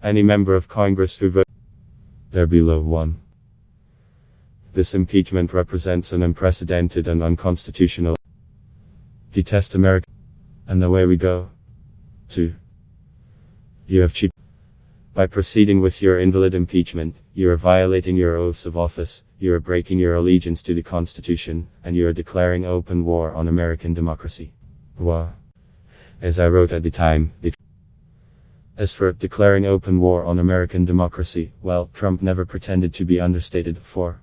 Any member of Congress who votes there below 1. This impeachment represents an unprecedented and unconstitutional detest America. And away we go. 2. You have cheated. By proceeding with your invalid impeachment, you are violating your oaths of office, you are breaking your allegiance to the Constitution, and you are declaring open war on American democracy. Wow. As I wrote at the time, as for declaring open war on American democracy, well, Trump never pretended to be understated. 4.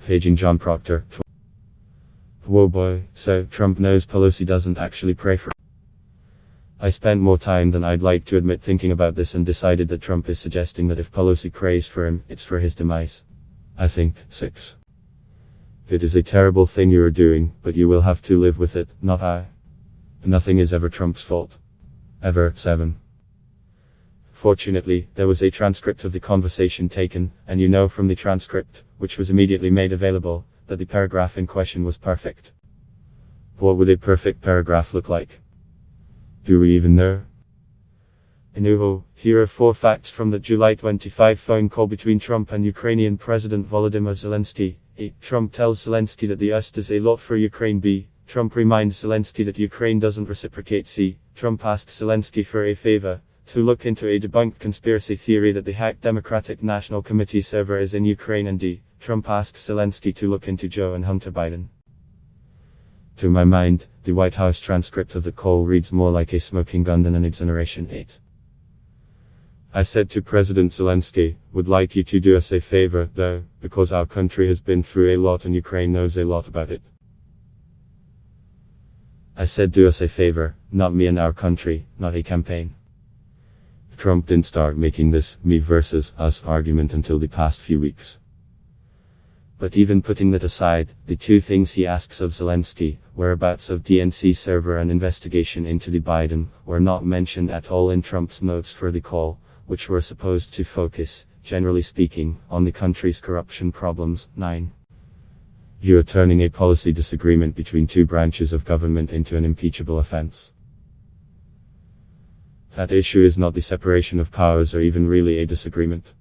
Paging John Proctor. Whoa boy, so Trump knows Pelosi doesn't actually pray for. I spent more time than I'd like to admit thinking about this and decided that Trump is suggesting that if Pelosi prays for him, it's for his demise. I think. 6. It is a terrible thing you are doing, but you will have to live with it, not I. Nothing is ever Trump's fault. Ever. 7. Fortunately, there was a transcript of the conversation taken, and you know from the transcript, which was immediately made available, that the paragraph in question was perfect. What would a perfect paragraph look like? Do we even know? Inuho, here are 4 facts from the July 25 phone call between Trump and Ukrainian President Volodymyr Zelensky. A. Trump tells Zelensky that the US does a lot for Ukraine. B. Trump reminds Zelensky that Ukraine doesn't reciprocate. C. Trump asks Zelensky for a favor, to look into a debunked conspiracy theory that the hacked Democratic National Committee server is in Ukraine. And D. Trump asks Zelensky to look into Joe and Hunter Biden. To my mind, the White House transcript of the call reads more like a smoking gun than an exoneration. 8. I said to President Zelensky, would like you to do us a favor, though, because our country has been through a lot and Ukraine knows a lot about it. I said do us a favor, not me and our country, not a campaign. Trump didn't start making this me versus us argument until the past few weeks. But even putting that aside, the 2 things he asks of Zelensky, whereabouts of DNC server and investigation into the Biden, were not mentioned at all in Trump's notes for the call, which were supposed to focus, generally speaking, on the country's corruption problems. 9. You are turning a policy disagreement between 2 branches of government into an impeachable offense. That issue is not the separation of powers or even really a disagreement.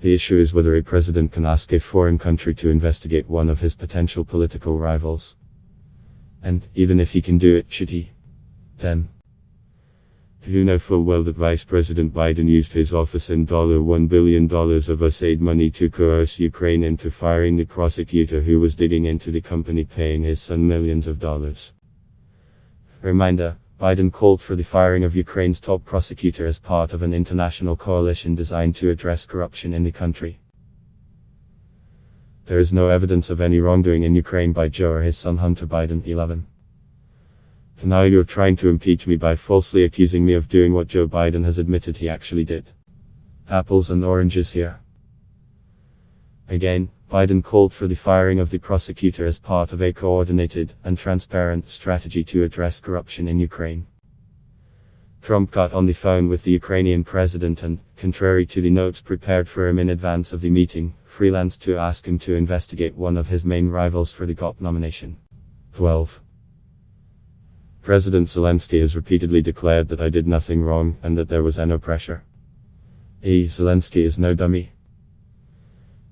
The issue is whether a president can ask a foreign country to investigate one of his potential political rivals. And, even if he can do it, should he? 10. You know full well that Vice President Biden used his office in $1 billion of US aid money to coerce Ukraine into firing the prosecutor who was digging into the company paying his son millions of dollars. Reminder, Biden called for the firing of Ukraine's top prosecutor as part of an international coalition designed to address corruption in the country. There is no evidence of any wrongdoing in Ukraine by Joe or his son Hunter Biden. 11. Now you're trying to impeach me by falsely accusing me of doing what Joe Biden has admitted he actually did. Apples and oranges here. Again, Biden called for the firing of the prosecutor as part of a coordinated and transparent strategy to address corruption in Ukraine. Trump got on the phone with the Ukrainian president and, contrary to the notes prepared for him in advance of the meeting, freelanced to ask him to investigate one of his main rivals for the GOP nomination. 12. President Zelensky has repeatedly declared that I did nothing wrong and that there was no pressure. Zelensky is no dummy.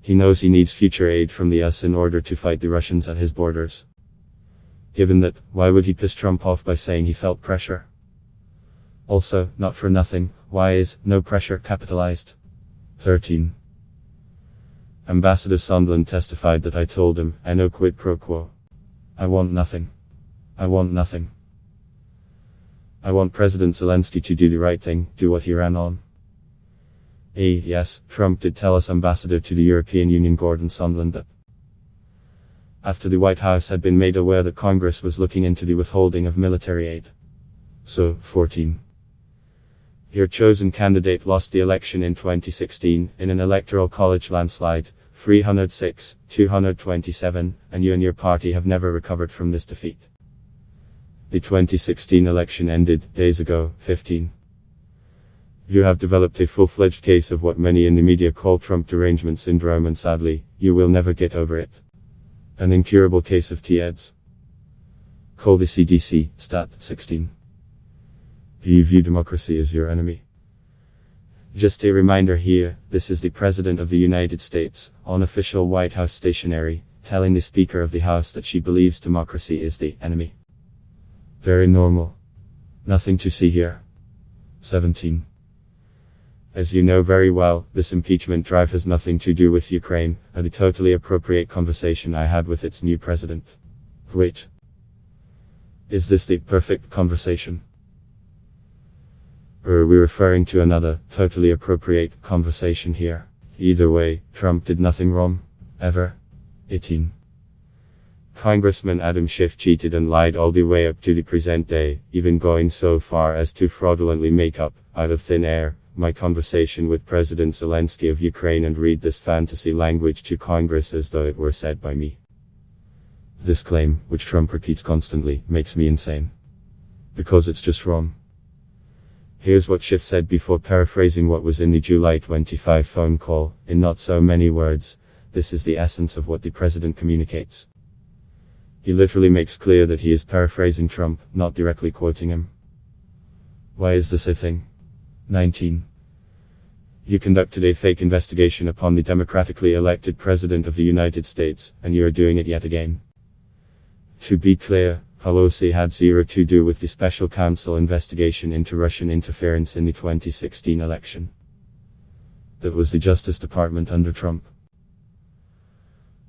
He knows he needs future aid from the US in order to fight the Russians at his borders. Given that, why would he piss Trump off by saying he felt pressure? Also, not for nothing, why is no pressure capitalized? 13. Ambassador Sondland testified that I told him, no quid pro quo. I want nothing. I want nothing. I want President Zelensky to do the right thing, do what he ran on. Yes, Trump did tell us Ambassador to the European Union Gordon Sondland that after the White House had been made aware that Congress was looking into the withholding of military aid. So, 14. Your chosen candidate lost the election in 2016, in an electoral college landslide, 306-227, and you and your party have never recovered from this defeat. The 2016 election ended, days ago. 15. You have developed a full-fledged case of what many in the media call Trump derangement syndrome, and sadly, you will never get over it. An incurable case of TEDs. Call the CDC, Stat. 16. You view democracy as your enemy. Just a reminder here, this is the President of the United States, on official White House stationery, telling the Speaker of the House that she believes democracy is the enemy. Very normal. Nothing to see here. 17. As you know very well, this impeachment drive has nothing to do with Ukraine, and the totally appropriate conversation I had with its new president. Wait. Is this the perfect conversation? Or are we referring to another, totally appropriate conversation here? Either way, Trump did nothing wrong. Ever. 18. Congressman Adam Schiff cheated and lied all the way up to the present day, even going so far as to fraudulently make up, out of thin air, my conversation with President Zelensky of Ukraine and read this fantasy language to Congress as though it were said by me. This claim, which Trump repeats constantly, makes me insane. Because it's just wrong. Here's what Schiff said before paraphrasing what was in the July 25 phone call, in not so many words. This is the essence of what the president communicates. He literally makes clear that he is paraphrasing Trump, not directly quoting him. Why is this a thing? 19. You conducted a fake investigation upon the democratically elected President of the United States, and you are doing it yet again. To be clear, Pelosi had zero to do with the special counsel investigation into Russian interference in the 2016 election. That was the Justice Department under Trump.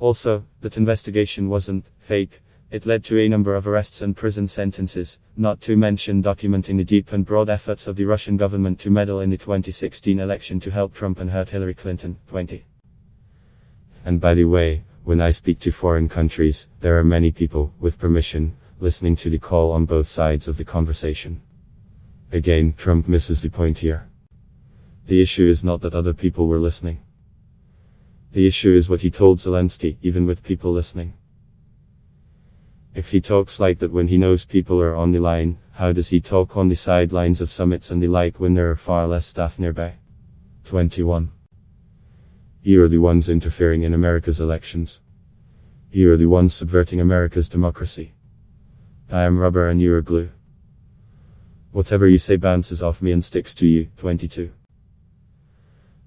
Also, that investigation wasn't fake. It led to a number of arrests and prison sentences, not to mention documenting the deep and broad efforts of the Russian government to meddle in the 2016 election to help Trump and hurt Hillary Clinton. 20. And by the way, when I speak to foreign countries, there are many people, with permission, listening to the call on both sides of the conversation. Again, Trump misses the point here. The issue is not that other people were listening. The issue is what he told Zelensky, even with people listening. If he talks like that when he knows people are on the line, how does he talk on the sidelines of summits and the like when there are far less staff nearby? 21. You are the ones interfering in America's elections. You are the ones subverting America's democracy. I am rubber and you are glue. Whatever you say bounces off me and sticks to you. 22.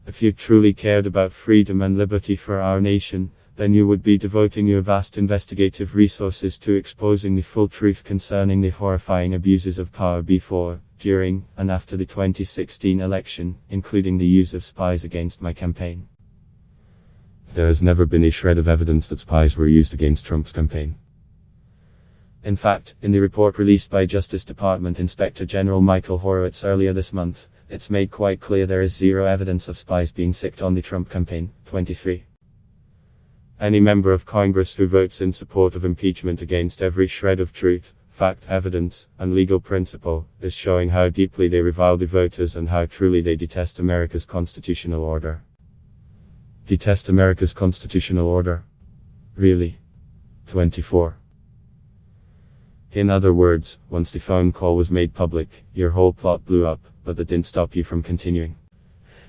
If you truly cared about freedom and liberty for our nation, then you would be devoting your vast investigative resources to exposing the full truth concerning the horrifying abuses of power before, during, and after the 2016 election, including the use of spies against my campaign. There has never been a shred of evidence that spies were used against Trump's campaign. In fact, in the report released by Justice Department Inspector General Michael Horowitz earlier this month, it's made quite clear there is zero evidence of spies being sicked on the Trump campaign. 23. Any member of Congress who votes in support of impeachment against every shred of truth, fact, evidence, and legal principle, is showing how deeply they revile the voters and how truly they detest America's constitutional order. Detest America's constitutional order? Really? 24. In other words, once the phone call was made public, your whole plot blew up, but that didn't stop you from continuing.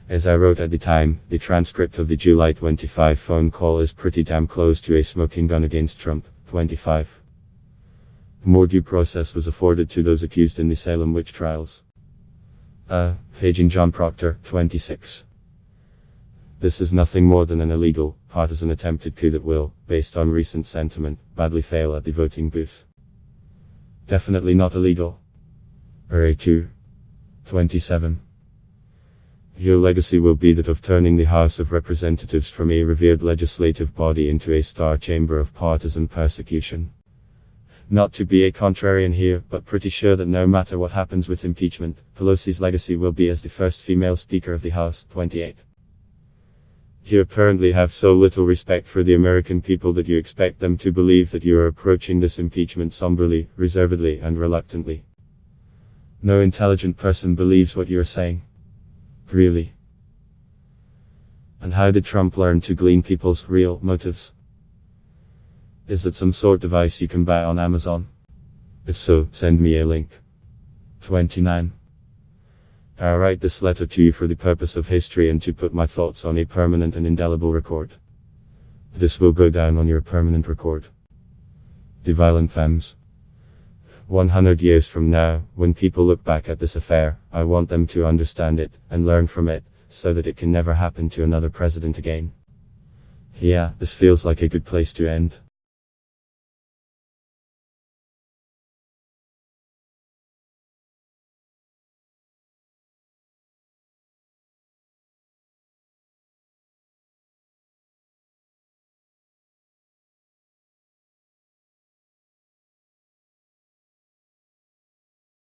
As I wrote at the time, the transcript of the July 25 phone call is pretty damn close to a smoking gun against Trump. 25. More due process was afforded to those accused in the Salem witch trials. Paging John Proctor. 26. This is nothing more than an illegal, partisan attempted coup that will, based on recent sentiment, badly fail at the voting booth. Definitely not illegal. Or a coup. 27. Your legacy will be that of turning the House of Representatives from a revered legislative body into a star chamber of partisan persecution. Not to be a contrarian here, but pretty sure that no matter what happens with impeachment, Pelosi's legacy will be as the first female Speaker of the House. 28. You apparently have so little respect for the American people that you expect them to believe that you are approaching this impeachment somberly, reservedly, and reluctantly. No intelligent person believes what you are saying. Really? And how did Trump learn to glean people's real motives? Is that some sort of device you can buy on Amazon? If so, send me a link. 29. I write this letter to you for the purpose of history and to put my thoughts on a permanent and indelible record. This will go down on your permanent record. The Violent Femmes. 100 years from now, when people look back at this affair, I want them to understand it, and learn from it, so that it can never happen to another president again. Yeah, this feels like a good place to end.